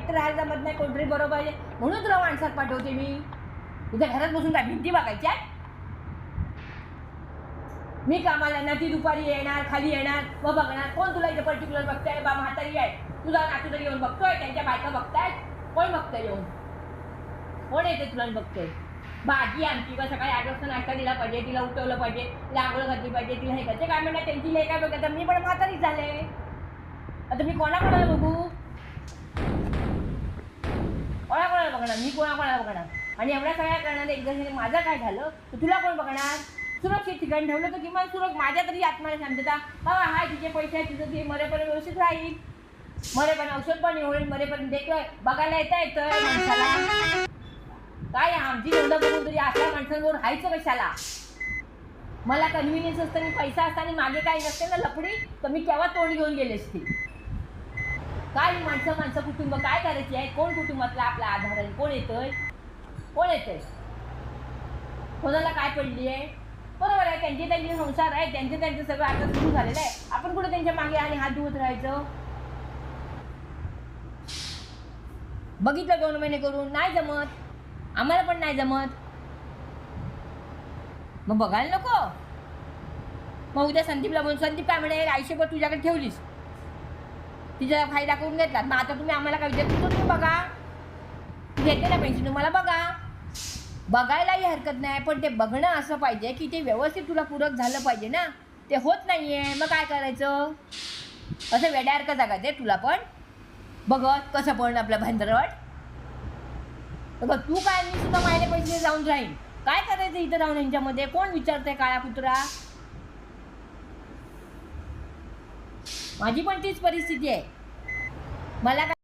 एकटं राहायला जमत नाही, कोणतरी बरोबर आहे म्हणून तुला माणसात पाठवते मी. तुझ्या घरात बसून काय भिंती बघायच्या? मी कामाला ना, ती दुपारी येणार, खाली येणार, मग बघणार. कोण तुला इथे पर्टिक्युलर बघताय? बा म्हातारी आहे, तुझा नातू तरी येऊन बघतोय, त्यांच्या बायका बघतायत, कोण बघतंय येऊन? कोण येते तुला बघतोय? भाजी आमची का सकाळी 8 वाजता नाश्ता दिला पाहिजे, तिला उठवलं पाहिजे, तिला आंघोळ घातली पाहिजे, तिला हे करते काय म्हणणार त्यांची लेख काय बघत. मी पण म्हातारीच झाले, आता मी कोणाकोणाला बघू? कोणाकोणाला बघणार? मी कोणाकोणाला बघणार? आणि एवढ्या सगळ्या करणार एकदा माझं काय झालं तर तुला कोण बघणार? सुरक्षित ठिकाणी ठेवलं तर किमान माझ्या तरी आत्माला शांतता. बाबा हाय, तिचे पैसे आहे, तिचं ते मरेपर्यंत व्यवस्थित राहील, मरेपर्यंत औषध पण होईल, मरेपर्यंत देतोय, बघायला येतंय माणसाला. काय आमची धंदा बघून तरी अशा माणसांवर राहायचं कशाला? मला कन्व्हिनियन्स असताना, पैसा असताना मागे काही नसते ना लपडी, तर मी केव्हा तोंड घेऊन गेले असते. काय माणसं कुटुंब काय करायची आहे? कोण कुटुंबातला आपला आधार आहे? कोण येतोय? कोण येतंय? कोणाला काय पडली आहे? बरोबर आहे, त्यांचे संसार आहे, त्यांचं सगळं आता सुरू झालेलं आहे. आपण कुठे त्यांच्या मागे आणि हात धुवत राहायचं? बघितलं 2 महिने करून नाही जमत, आम्हाला पण नाही जमत, मग बघायला नको. मग उद्या संदीपला बोलून, संदीप काय म्हणे, आयुष्यभर तुझ्याकडे ठेवलीस, तिचा फायदा करून घेतला, मग आता तुम्ही आम्हाला काय विचारतो? तुम्ही बघा, घेते ना पेन्शन, तुम्हाला बघा. बघायलाही हरकत नाही, पण ते बघणं असं पाहिजे की ते व्यवस्थित तुला पूरक झालं पाहिजे ना. ते होत नाहीये, मग काय करायचं? असं वेड्यासारखं जगायचं आहे तुला पण बघत कसं पण आपलं भांदरवट. बघ तू काय, मी सुद्धा मायने पैसे जाऊन राहीन, काय करायचं इथं राहून यांच्यामध्ये? कोण विचारतंय काळा कुत्रा? माझी पण तीच परिस्थिती आहे. मला